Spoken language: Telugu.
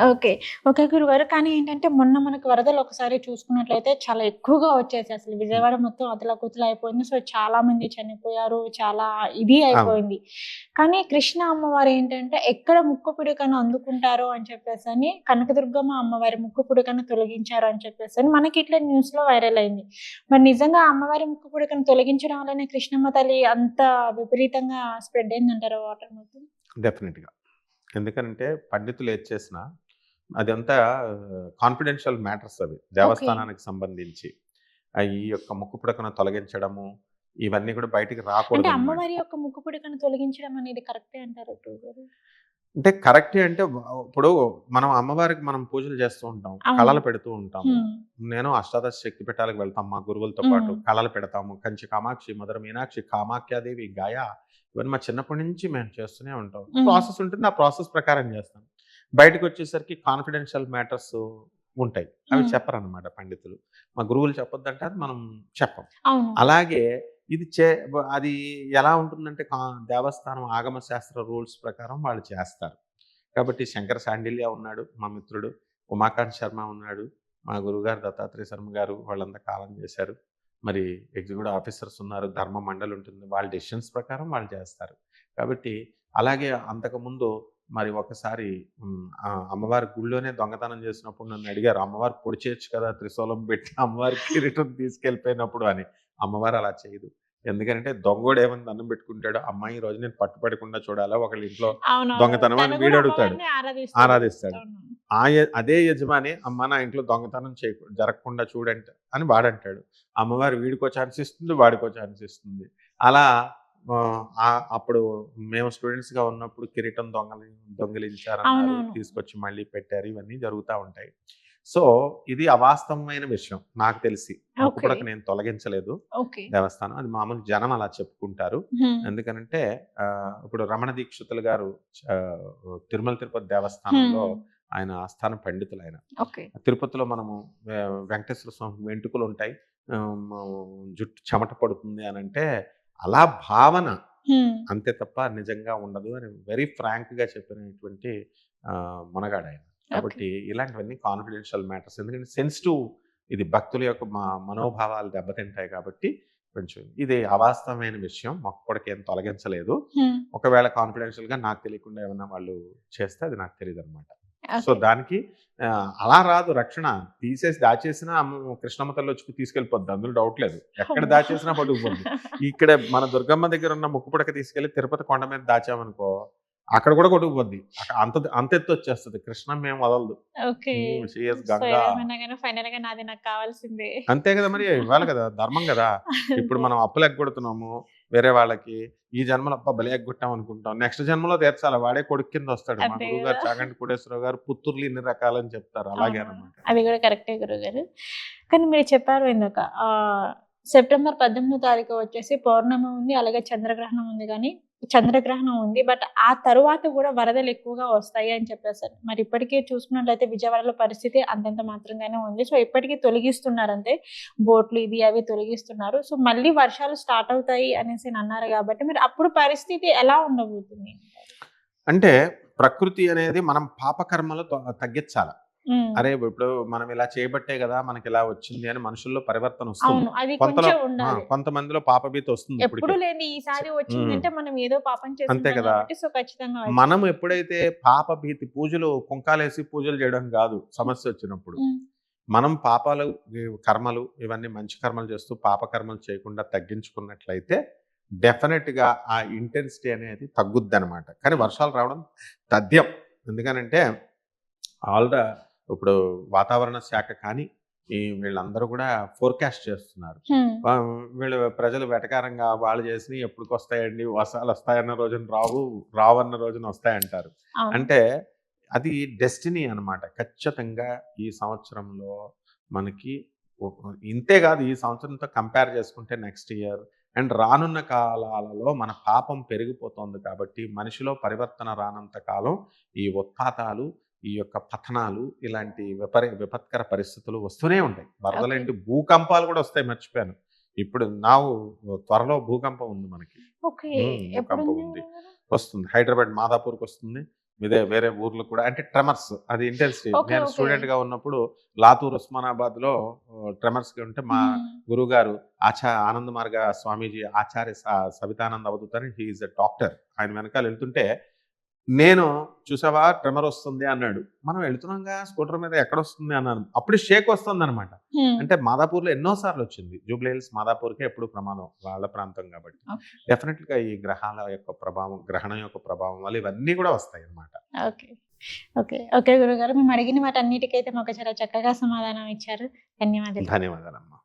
ఓకే. ఓకే గురుగారు. కానీ ఏంటంటే మొన్న మనకు వరదలు ఒకసారి చూసుకున్నట్లయితే చాలా ఎక్కువగా వచ్చేసాయి. అసలు హ్మ్. విజయవాడ మొత్తం అతలాకుతలం అయిపోయింది. సో, చాలా మంది చనిపోయారు. చాలా ఇది అవును. అయిపోయింది. కానీ కృష్ణ అమ్మవారు ఏంటంటే ఎక్కడ ముక్కు పుడకను అందుకుంటారో అని చెప్పేసని కనకదుర్గమ్మ అమ్మవారి ముక్కు పుడకను తొలగించారు అని చెప్పేసని మనకి ఇట్లా న్యూస్‌లో వైరల్ అయింది. మరి నిజంగా ఆ అమ్మవారి ముక్కు పుడకను తొలగించడం వల్లనే కృష్ణమ్మ తల్లి అంత విపరీతంగా స్ప్రెడ్ అయిందంటారా వాటర్ మొత్తం? డెఫినిట్‌గా. ఎందుకనంటే పండితులు ఏది చేసినా అదంతా కాన్ఫిడెన్షియల్ మ్యాటర్స్ అవి. ఓకే. దేవస్థానానికి సంబంధించి. ఈ యొక్క ముక్కు పుడకను తొలగించడము, ఇవన్నీ కూడా బయటికి అంటే రాకూడదనమాట. అమ్మవారి యొక్క ముక్కు పుడకను తొలగించడం అనేది కరెక్టే అంటారా గురువుగారు? అంటే కరెక్టే అంటే ఇప్పుడు మనం అమ్మవారికి మనం పూజలు చేస్తూ ఉంటాం. అవును. కళలు పెడుతూ ఉంటాము. హ్మ్. నేను అష్టాదశ శక్తి పీఠాలకు వెళ్తాం మా గురువులతో పాటు. హ్మ్. కళలు పెడతాము. కంచి కామాక్షి, మధుర మీనాక్షి, కామాఖ్యాదేవి, గయా ఇవన్నీ మా చిన్నప్పటి నుంచి మేము చేస్తూనే ఉంటాం. హ్మ్. ప్రాసెస్ ఉంటుంది. ఆ ప్రాసెస్ ప్రకారం చేస్తాం. బయటకొచ్చేసరికి కాన్ఫిడెన్షియల్ మ్యాటర్స్ ఉంటాయి. అవి హ్మ్. చెప్పరనమాట పండితులు. మా గురువులు చెప్పొద్దంటే అది మనం చెప్పం. అవును. అలాగే ఇది అది ఎలా ఉంటుందంటే దేవస్థానం ఆగమ శాస్త్ర రూల్స్ ప్రకారం వాళ్ళు చేస్తారు. కాబట్టి శంకర శాండిల్య ఉన్నాడు మా మిత్రుడు. ఉమాకాంత్ శర్మ ఉన్నాడు. మా గురువుగారు దత్తాత్రేయ శర్మ గారు వాళ్ళంతా కాలం చేశారు. మరి ఎగ్జిక్యూటివ్ ఆఫీసర్స్ ఉన్నారు. ధర్మ మండలి ఉంటుంది. వాళ్ళ డెసిషన్స్ ప్రకారం వాళ్ళు చేస్తారు. కాబట్టి అలాగే అంతకుముందు మరి ఒకసారి అమ్మవారి గుడిలోనే దొంగతనం చేసినప్పుడు నన్నడిగారు. అమ్మవారు పొడి చేయొచ్చు కదా! త్రిశూలం పెట్టి అమ్మవారి కిరీటం తీసుకెళ్ళిపోయినప్పుడు అని. అమ్మవారు అలా చేయదు. ఎందుకంటే దొంగోడు ఏమని దండం పెట్టుకుంటాడు, అమ్మాయి ఈరోజు నేను పట్టుపడకుండా చూడాలా, ఒకళ్ళ ఇంట్లో అవునవును. దొంగతనం అని తను గూడా వీడడుగుతాడు. అమ్మవారినే ఆరాధిస్తది. ఆరాధిస్తాడు. అవును. అదే యజమాని అమ్మ నా ఇంట్లో దొంగతనం జరగకుండా చూడంట అని వాడంటాడు. అమ్మవారు వీడికో ఛాన్స్ ఇస్తుంది, వాడికో ఛాన్స్ ఇస్తుంది. అలా అప్పుడు మేము స్టూడెంట్స్‌గా ఉన్నప్పుడు కిరీటం దొంగిలించారన్నారు. అవునవును. తీసుకొచ్చి మళ్ళీ పెట్టారు. ఇవన్నీ జరుగుతా ఉంటాయి. సో, ఇది అవాస్తవమైన విషయం నాకు తెలిసి. ముక్కు ఓకే. పుడక నేను తొలగించలేదు ఓకే. దేవస్థానం. అది మామూలు జనం అలా చెప్పుకుంటారు. హ్మ్. ఎందుకనంటే ఇప్పుడు రమణ దీక్షితులు గారు తిరుమల తిరుపతి దేవస్థానంలో హ్మ్. ఆయన ఆస్థాన పండితులాయన. ఓకే. తిరుపతిలో మనము వెంకటేశ్వర స్వామి వెంట్రుకలుంటాయి. జుట్టు చెమట పడుతుంది అనంటే, అలా భావన. హ్మ్. అంతే తప్ప నిజంగా ఉండదు అని వెరీ ఫ్రాంక్‌గా చెప్పినటువంటి మొనగాడాయన. ఓకే. కాబట్టి ఇలాంటివన్నీ కాన్ఫిడెన్షియల్ మ్యాటర్స్. ఎందుకంటే సెన్సిటివ్ ఇది భక్తుల యొక్క మనోభావాలు దెబ్బతింటాయి కాబట్టి కొంచెం ఇది అవాస్తవమైన విషయం. మొక్కుపుడకేం తొలగించలేదు. హ్మ్. ఒకవేళ కాన్ఫిడెన్షియల్‌గా నాకు తెలియకుండా ఏమన్నా వాళ్ళు చేస్తే అది నాకు తెలీదనమాట. So, okay. దానికి అలా రాదు రక్షణ. తీసేసి దాచేసినా కృష్ణమ్మ తల్లొచ్చి తీసుకెళ్ళిపోద్ది. అందులో డౌట్ లేదు. ఎక్కడ అమ్మో! దాచేసినా పట్టుకుపోద్ది. ఇక్కడ మన దుర్గమ్మ దగ్గరున్న ముక్కు పుడక తీసుకెళ్ళి తిరుపతి కొండ మీద దాచామనుకో, అక్కడ కూడా కొట్టుకుపోద్ది. అంత ఎత్తొచ్చేస్తది. కృష్ణమ్మ ఏం వదలదు. Okay. She is so, Ganga. ఏదేమైనా గాని ఫైనల్‌గా నాది నాకు కావాల్సిందే. అంతే గదా! మరి ఇవ్వాలి గదా! ధర్మం గదా! ఇప్పుడు అంతే. మనం అప్పులు ఎగ్గొడుతున్నాము వేరే వాళ్ళకి. ఈ జన్మలో అబ్బా! భలే ఎగ్గొట్టాం అనుకుంటాం. నెక్స్ట్ జన్మలో తీర్చాలి. వాడే కొడుకు కిందొస్తాడు. మా అంతే గురువుగారు గదా! చాగంటి కోటేశ్వరరావు గారు పుత్తూర్లు ఇన్ని రకాలని చెప్తారు. అలాగే అవునవును. అన్నమాట. అది గూడా కరెక్టే గురువుగారు. కానీ మీరు చెప్పారు ఇందాక సెప్టెంబర్ 18 తారీఖు వచ్చేసి పౌర్ణమి ఉంది. అలాగే చంద్రగ్రహణం ఉంది గానీ చంద్రగ్రహణం ఉంది. బట్ ఆ తరువాత గూడా వరదలు ఎక్కువగా వస్తాయి అని చెప్పేసారు. మరి ఇప్పటికి చూసుకున్నట్లయితే విజయవాడలో పరిస్థితి అంతంత మాత్రంగానే ఉంది. సో, ఇప్పటికి తొలగిస్తున్నారంతే. బోట్‌లు ఇవి అవి తొలగిస్తున్నారు. సో, మళ్ళీ వర్షాలు స్టార్ట్ అవుతాయి అనేసినన్నారు గాబట్టి మరి అప్పుడు పరిస్థితి ఎలా ఉండబోతుంది అంటారు? అంటే ప్రకృతి అనేది మనం పాపకర్మలు తగ్గించాల. హ్మ్. అరే! ఇప్పుడు మనం ఇలా చేయబట్టే గదా! మనకిలా వచ్చింది అని మనుషుల్లో పరివర్తనొస్తుంది. అవును. అది కొంతలో కొంచెం ఉండాలి. కొంతమందిలో పాపభీతి వస్తుంది ఎప్పుడు ఇప్పటికే. లేనిది చ ఈసారి హ్మ్. వచ్చిందంటే మనం ఏదో పాపం అంతే చేసుంటాం కదా! గాబట్టి సో, ఖచ్చితంగా మనం వచ్చింది. ఎప్పుడైతే పాపభీతి పూజలు కుంకాలేసి పూజలు చేయడం గాదు హ్మ్. సమస్యొచ్చినప్పుడు. హ్మ్. మనం పాపాలు, కర్మలు ఇవన్నీ మంచి కర్మలు చేస్తూ పాప కర్మలు చేయకుండా తగ్గించుకున్నట్లయితే డెఫినిట్‌గా ఆ ఇంటెన్సిటీ అనేది తగ్గుద్దనమాట. కానీ ఓకే. వర్షాలు రావడం తథ్యం. ఎందుకనంటే ఆల్‌ద ఇప్పుడు వాతావరణ శాఖ కానీ, వీళ్ళందరూ గూడా ఫోర్‌కాస్ట్ చేస్తున్నారు. హ్మ్. వీళ్ళు ప్రజలు వెటకారంగా వాళ్ళు చేసినయి ఎప్పటికొస్తాయండి, వర్షాలొస్తాయన్న రోజున రావు, రావన్న రోజున వస్తాయంటారు. అవును. అంటే అది డెస్టినీ అనమాట. ఖచ్చితంగా ఈ సంవత్సరంలో మనకి ఒ ఇంతే గాదు ఈ సంవత్సరంతో కంపేర్ చేసుకుంటే నెక్స్ట్ ఇయర్ అండ్ రానున్న కాలాలలో మన పాపం పెరిగిపోతోంది కాబట్టి మనిషిలో పరివర్తన రానంత కాలం ఈ ఉత్పాతాలు, ఈ యొక్క పతనాలు ఇలాంటి విపత్కర పరిస్థితులు వస్తూనే ఉంటాయి. ఓకే. వరదలేంటి భూకంపాలు గూడా వస్తాయి మర్చిపోయాను. ఇప్పుడు త్వరలో భూకంపం ఉంది మనకి. ఓకే. భూకంపం ఎప్పుడుంది ఉంది. గురువుగారు? వస్తుంది. హైదరాబాద్ మాదాపూర్‌కొస్తుంది. వేరే ఊర్లు కూడా అంటే ట్రెమర్స్ అది ఇంటెన్సిటీ. ఓకే. నేను ఓకే. స్టూడెంట్ గా ఉన్నప్పుడు లాతూర్ ఉస్మానాబాద్ లో ట్రెమర్స్ కి ఉంటే మా గురువు గారు ఆనంద మార్గ స్వామీజీ ఆచార్య సవితానంద అవధూత అని హీ ఈజ్ ఎ డాక్టర్. ఆయన వెనకాల వెళ్తుంటే నేను చూసావా ట్రెమర్ వస్తుంది అన్నాడు. మనం వెళ్తున్నాంగా స్కూటర్ మీద ఎక్కడ వస్తుంది అన్నాను. అప్పుడు షేక్ వస్తుంది అనమాట. అంటే మాదాపూర్లో ఎన్నో సార్లు వచ్చింది. జూబ్లీ హిల్స్ మాదాపూర్కే ఎప్పుడు ప్రమాదం వాళ్ళ ప్రాంతం కాబట్టి. డెఫినెట్గా ఈ గ్రహాల యొక్క ప్రభావం, గ్రహణం యొక్క ప్రభావం వల్ల ఇవన్నీ కూడా వస్తాయి అనమాట. ఓకే. ఓకే. ఓకే గురుగారు. మేము అడిగిన వాటన్నిటికైతే మాకు చాలా చక్కగా సమాధానం ఇచ్చారు. ధన్యవాదాలు. ధన్యవాదాలమ్మా.